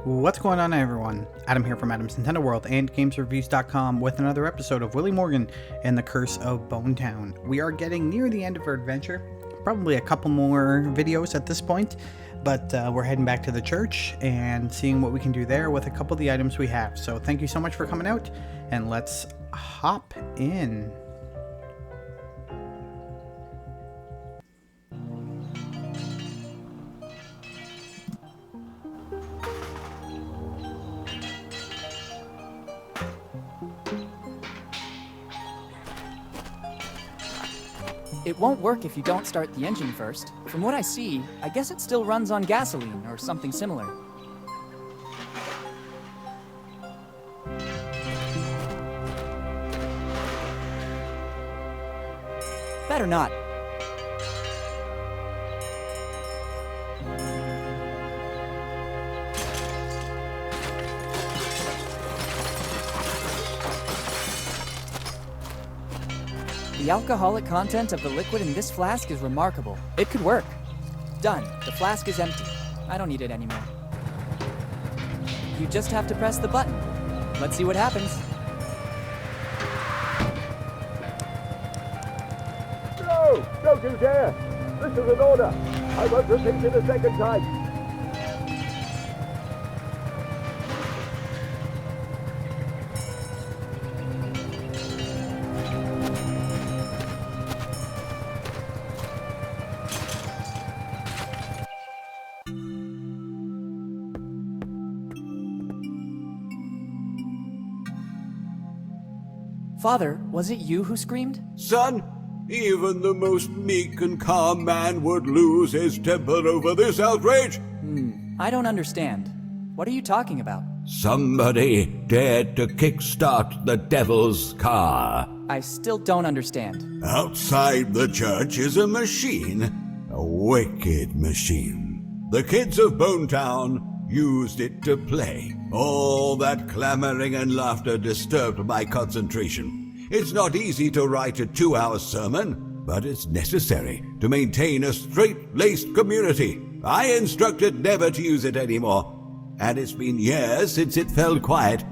What's going on, everyone? Adam here from Adam's Nintendo World and GamesReviews.com with another episode of Willy Morgan and the Curse of Bone Town. We are getting near the end of our adventure, probably a couple more videos at this point, but we're heading back to the church and seeing what we can do there with a couple of the items we have. So thank you so much for coming out, and let's hop in. It won't work if you don't start the engine first. From what I see, I guess it still runs on gasoline or something similar. Better not. The alcoholic content of the liquid in this flask is remarkable. It could work. Done. The flask is empty. I don't need it anymore. You just have to press the button. Let's see what happens. No! Don't you dare! This is an order! I won't repeat it a second time! Father, was it you who screamed? Son, even the most meek and calm man would lose his temper over this outrage. I don't understand. What are you talking about? Somebody dared to kickstart the devil's car. I still don't understand. Outside the church is a machine. A wicked machine. The kids of Bone Town used it to play. All that clamoring and laughter disturbed my concentration. It's not easy to write a 2-hour sermon, but it's necessary to maintain a straight-laced community. I instructed never to use it anymore, and it's been years since it fell quiet.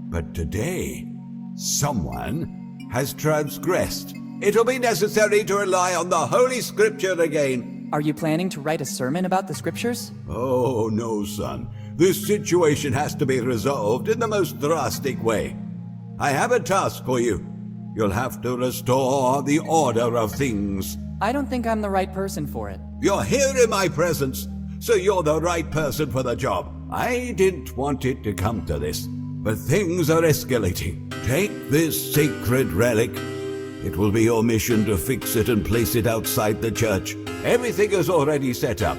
But today, someone has transgressed. It'll be necessary to rely on the Holy Scripture again. Are you planning to write a sermon about the scriptures? Oh, no, son. This situation has to be resolved in the most drastic way. I have a task for you. You'll have to restore the order of things. I don't think I'm the right person for it. You're here in my presence, so you're the right person for the job. I didn't want it to come to this, but things are escalating. Take this sacred relic. It will be your mission to fix it and place it outside the church. Everything is already set up.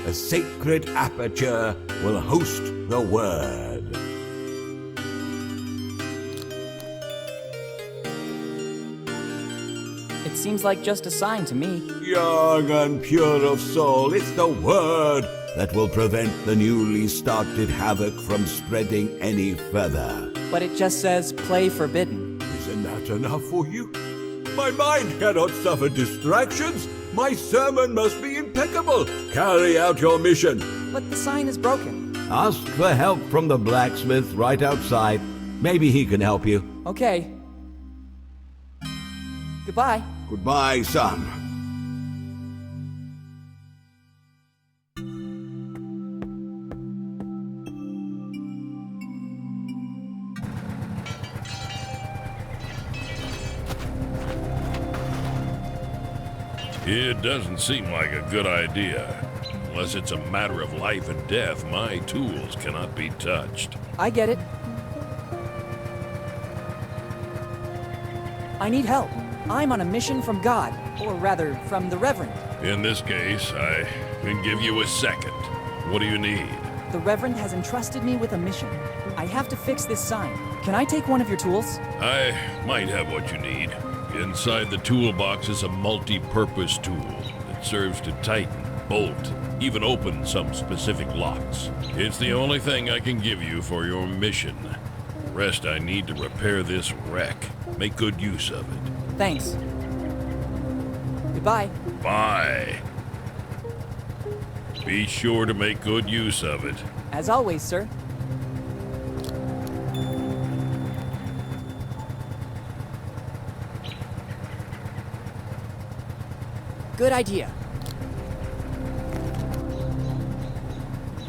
A sacred aperture will host the word. It seems like just a sign to me. Young and pure of soul, it's the word that will prevent the newly started havoc from spreading any further. But it just says, play forbidden. Isn't that enough for you? My mind cannot suffer distractions. My sermon must be impeccable. Carry out your mission. But the sign is broken. Ask for help from the blacksmith right outside. Maybe he can help you. Okay. Goodbye. Goodbye, son. It doesn't seem like a good idea. Unless it's a matter of life and death, my tools cannot be touched. I get it. I need help. I'm on a mission from God, or rather, from the Reverend. In this case, I can give you a second. What do you need? The Reverend has entrusted me with a mission. I have to fix this sign. Can I take one of your tools? I might have what you need. Inside the toolbox is a multi-purpose tool that serves to tighten, bolt, even open some specific locks. It's the only thing I can give you for your mission. The rest I need to repair this wreck. Make good use of it. Thanks. Goodbye. Bye. Be sure to make good use of it. As always, sir. Good idea.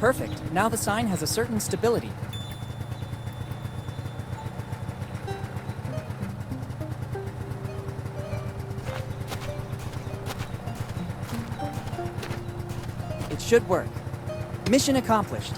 Perfect. Now the sign has a certain stability. It should work. Mission accomplished.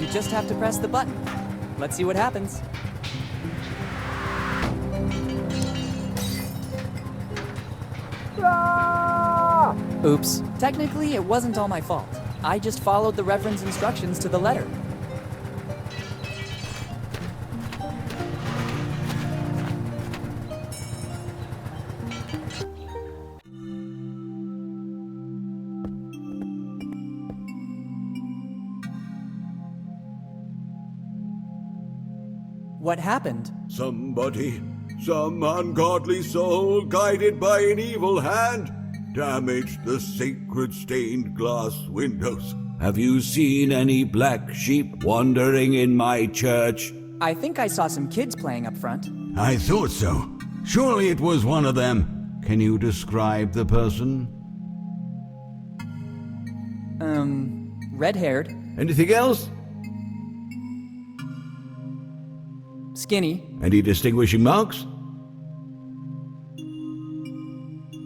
You just have to press the button. Let's see what happens. Oops. Technically, it wasn't all my fault. I just followed the reference instructions to the letter. What happened? Somebody, some ungodly soul guided by an evil hand, damaged the sacred stained glass windows. Have you seen any black sheep wandering in my church? I think I saw some kids playing up front. I thought so. Surely it was one of them. Can you describe the person? Red-haired, Anything else? skinny, Any distinguishing marks?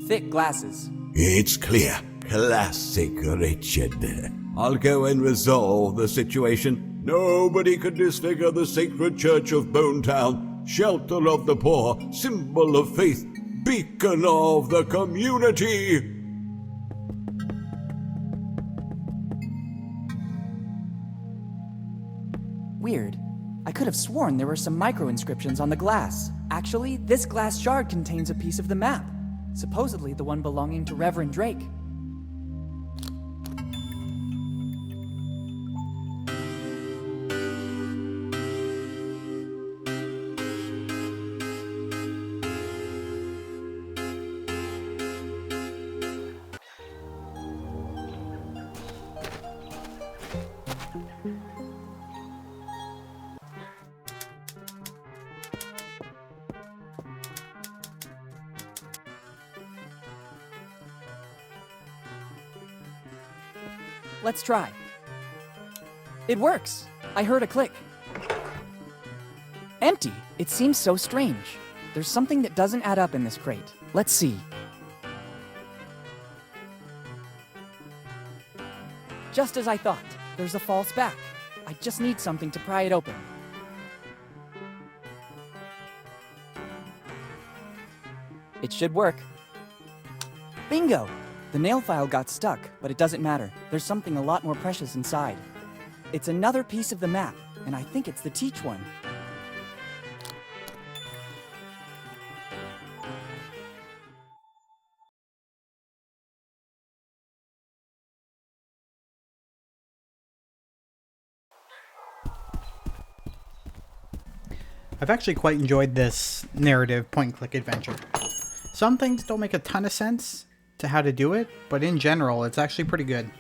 thick glasses. It's clear. Classic Richard. I'll go and resolve the situation. Nobody could disfigure the sacred church of Bonetown, shelter of the poor, symbol of faith, beacon of the community. Weird. I could have sworn there were some micro-inscriptions on the glass. Actually, this glass shard contains a piece of the map. Supposedly the one belonging to Reverend Drake. Let's try. It works. I heard a click. Empty. It seems so strange. There's something that doesn't add up in this crate. Let's see. Just as I thought. There's a false back. I just need something to pry it open. It should work. Bingo! The nail file got stuck, but it doesn't matter. There's something a lot more precious inside. It's another piece of the map, and I think it's the Teach one. I've actually quite enjoyed this narrative point-and-click adventure. Some things don't make a ton of sense to how to do it, but in general, it's actually pretty good.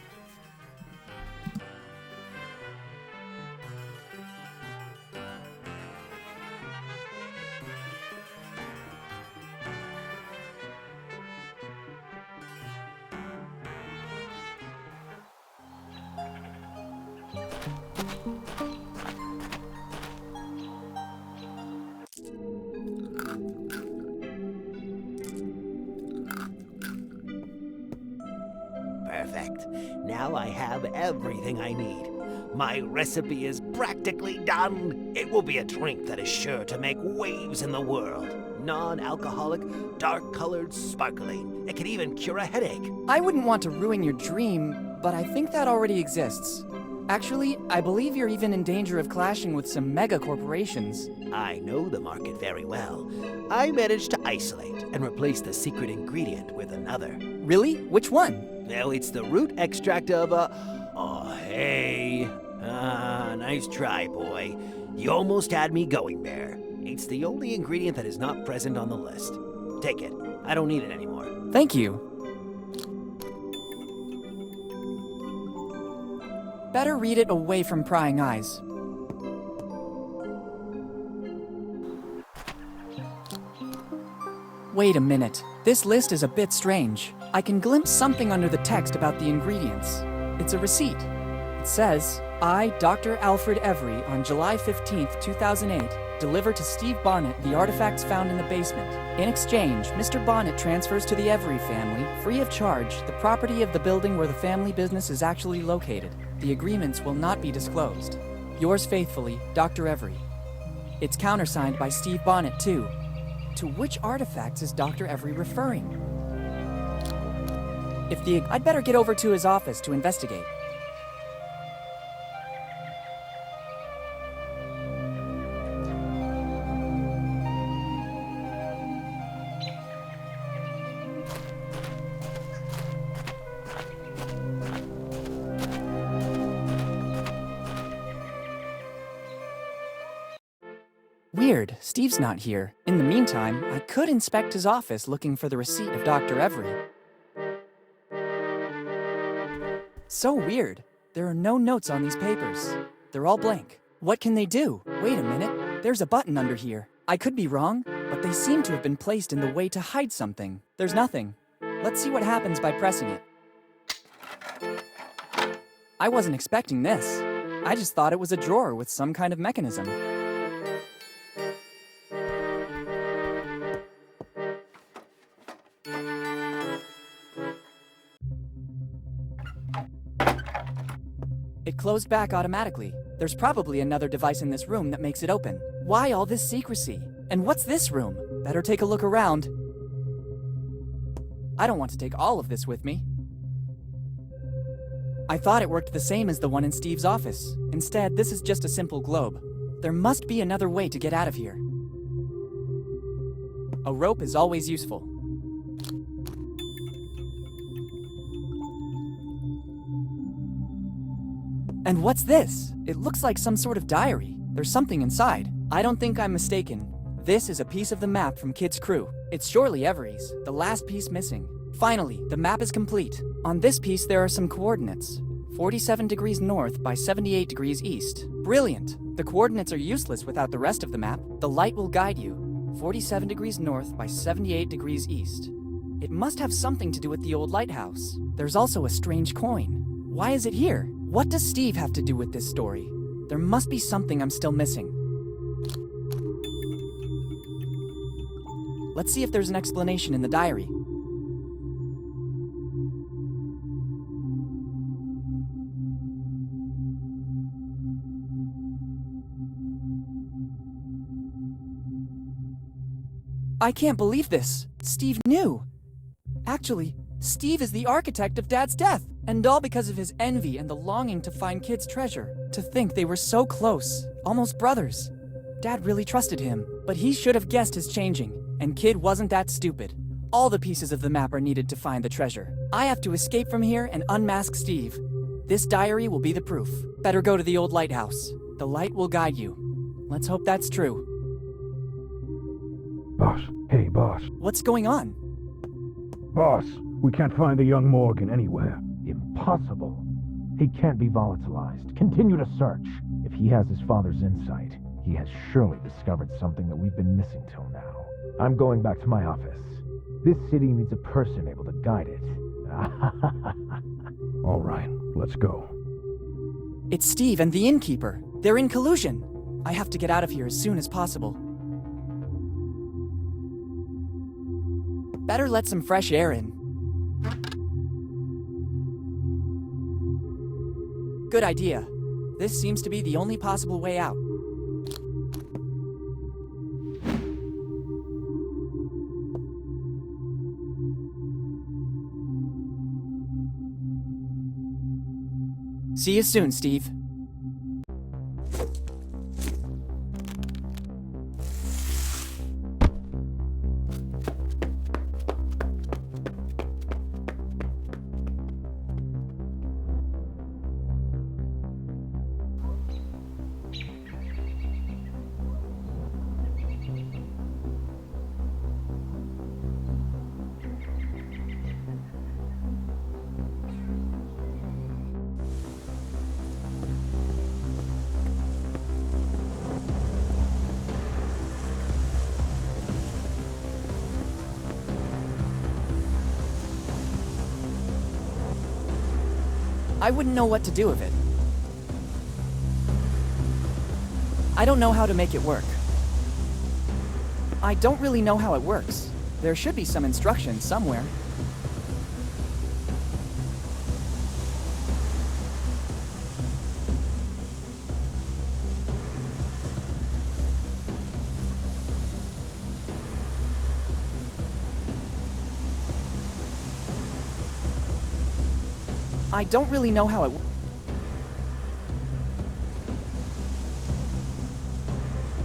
Perfect. Now I have everything I need. My recipe is practically done. It will be a drink that is sure to make waves in the world. Non-alcoholic, dark-colored, sparkling. It can even cure a headache. I wouldn't want to ruin your dream, but I think that already exists. Actually, I believe you're even in danger of clashing with some mega corporations. I know the market very well. I managed to isolate and replace the secret ingredient with another. Really? Which one? Well, it's the root extract of hey, Ah, nice try, boy. You almost had me going there. It's the only ingredient that is not present on the list. Take it. I don't need it anymore. Thank you. Better read it away from prying eyes. Wait a minute. This list is a bit strange. I can glimpse something under the text about the ingredients. It's a receipt. It says, I, Dr. Alfred Every, on July 15th, 2008, deliver to Steve Bonnet the artifacts found in the basement. In exchange, Mr. Bonnet transfers to the Every family, free of charge, the property of the building where the family business is actually located. The agreements will not be disclosed. Yours faithfully, Dr. Every. It's countersigned by Steve Bonnet, too. To which artifacts is Dr. Every referring? I'd better get over to his office to investigate. Weird, Steve's not here. In the meantime, I could inspect his office looking for the receipt of Dr. Every. So weird. There are no notes on these papers. They're all blank. What can they do? Wait a minute. There's a button under here. I could be wrong, but they seem to have been placed in the way to hide something. There's nothing. Let's see what happens by pressing it. I wasn't expecting this. I just thought it was a drawer with some kind of mechanism. It closed back automatically. There's probably another device in this room that makes it open. Why all this secrecy? And what's this room? Better take a look around. I don't want to take all of this with me. I thought it worked the same as the one in Steve's office. Instead, this is just a simple globe. There must be another way to get out of here. A rope is always useful. And what's this? It looks like some sort of diary. There's something inside. I don't think I'm mistaken. This is a piece of the map from Kid's crew. It's surely Every's, the last piece missing. Finally, the map is complete. On this piece, there are some coordinates. 47 degrees north by 78 degrees east. Brilliant! The coordinates are useless without the rest of the map. The light will guide you. 47 degrees north by 78 degrees east. It must have something to do with the old lighthouse. There's also a strange coin. Why is it here? What does Steve have to do with this story? There must be something I'm still missing. Let's see if there's an explanation in the diary. I can't believe this. Steve knew. Actually, Steve is the architect of Dad's death. And all because of his envy and the longing to find Kid's treasure. To think they were so close, almost brothers. Dad really trusted him, but he should have guessed his changing. And Kid wasn't that stupid. All the pieces of the map are needed to find the treasure. I have to escape from here and unmask Steve. This diary will be the proof. Better go to the old lighthouse. The light will guide you. Let's hope that's true. Boss. Hey, boss. What's going on? Boss, we can't find the young Morgan anywhere. Impossible. He can't be volatilized. Continue to search. If he has his father's insight, he has surely discovered something that we've been missing till now. I'm going back to my office. This city needs a person able to guide it. All right, let's go. It's Steve and the innkeeper. They're in collusion. I have to get out of here as soon as possible. Better let some fresh air in. Good idea. This seems to be the only possible way out. See you soon, Steve. I wouldn't know what to do with it. I don't know how to make it work. I don't really know how it works. There should be some instructions somewhere. I don't really know how it.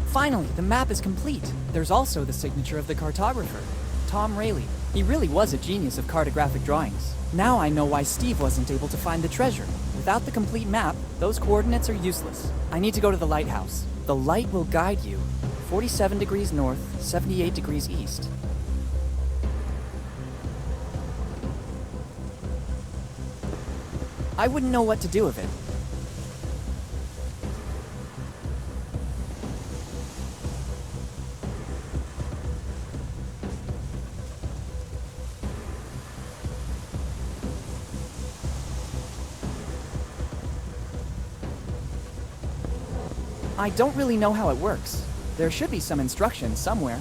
Finally, the map is complete. There's also the signature of the cartographer, Tom Rayleigh. He really was a genius of cartographic drawings. Now I know why Steve wasn't able to find the treasure. Without the complete map, those coordinates are useless. I need to go to the lighthouse. The light will guide you. 47 degrees north, 78 degrees east. I wouldn't know what to do with it. I don't really know how it works. There should be some instructions somewhere.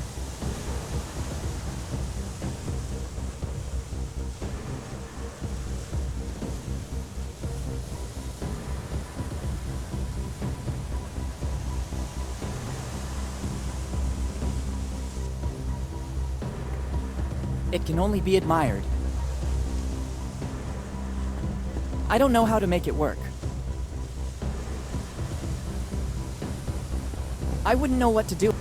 It can only be admired. I don't know how to make it work. I wouldn't know what to do.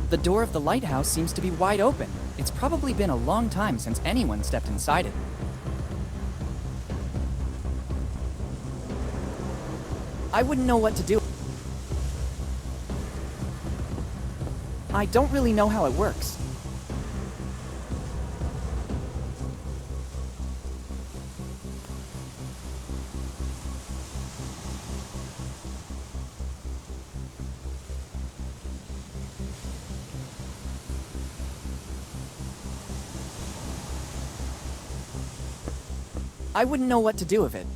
The door of the lighthouse seems to be wide open. It's probably been a long time since anyone stepped inside it. I wouldn't know what to do. I don't really know how it works. I wouldn't know what to do with it.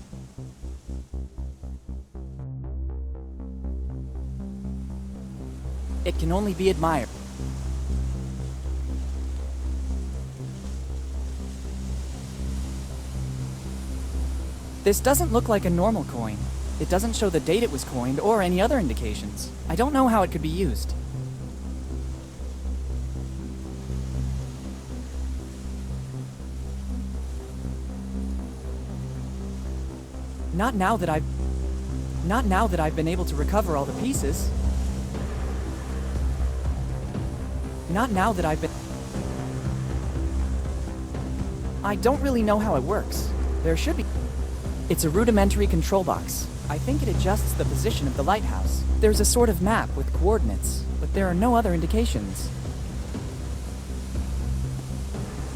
It can only be admired. This doesn't look like a normal coin. It doesn't show the date it was coined or any other indications. I don't know how it could be used. Not now that I've been able to recover all the pieces. Not now that I've been... I don't really know how it works. There should be... It's a rudimentary control box. I think it adjusts the position of the lighthouse. There's a sort of map with coordinates, but there are no other indications.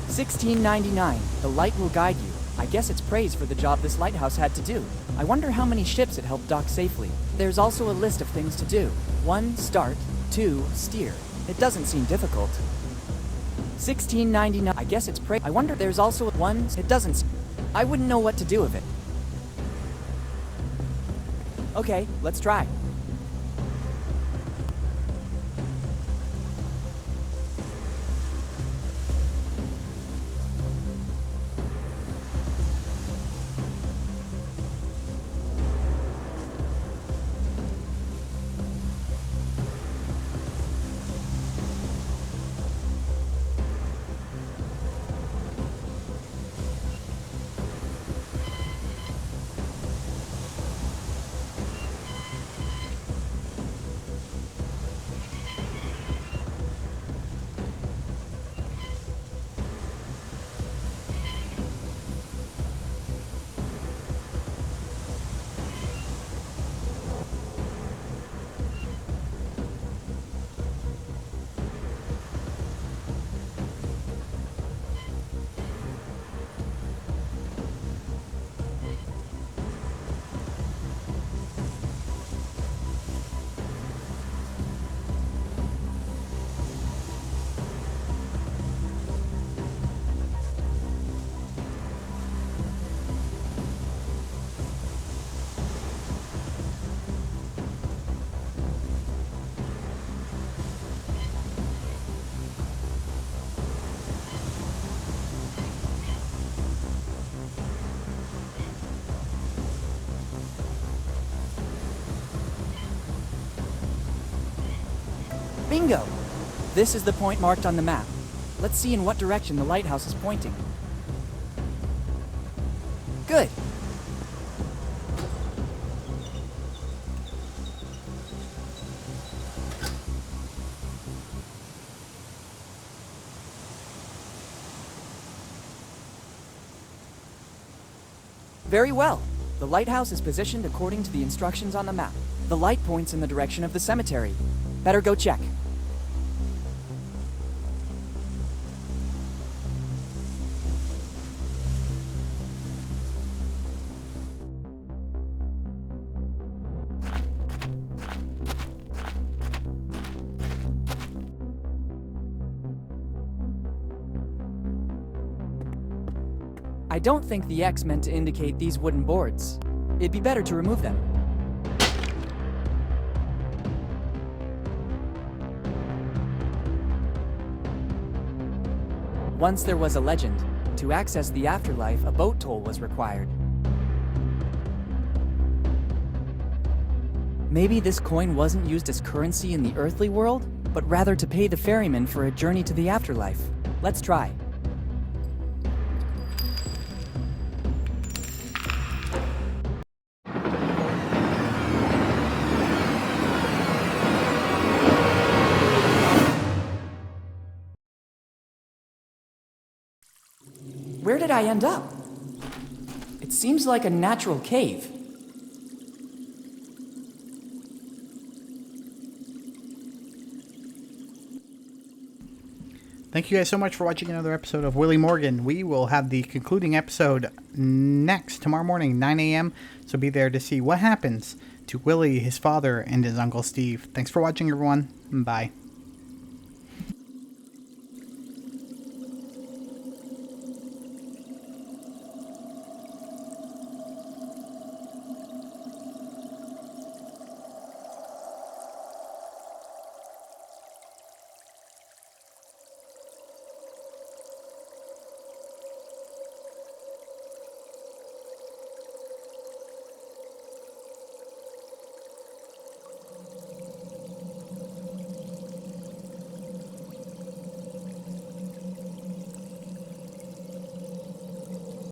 1699. The light will guide you. I guess it's praise for the job this lighthouse had to do. I wonder how many ships it helped dock safely. There's also a list of things to do. 1. Start. 2. Steer. It doesn't seem difficult. 1699. I guess it's praise. I wonder there's also 1. It doesn't seem... I wouldn't know what to do with it. Okay, let's try. Bingo! This is the point marked on the map. Let's see in what direction the lighthouse is pointing. Good. Very well. The lighthouse is positioned according to the instructions on the map. The light points in the direction of the cemetery. Better go check. I don't think the X meant to indicate these wooden boards. It'd be better to remove them. Once there was a legend. To access the afterlife, a boat toll was required. Maybe this coin wasn't used as currency in the earthly world, but rather to pay the ferryman for a journey to the afterlife. Let's try. Where did I end up? It seems like a natural cave. Thank you guys so much for watching another episode of Willy Morgan. We will have the concluding episode next, tomorrow morning, 9 a.m. So be there to see what happens to Willy, his father, and his Uncle Steve. Thanks for watching, everyone. Bye.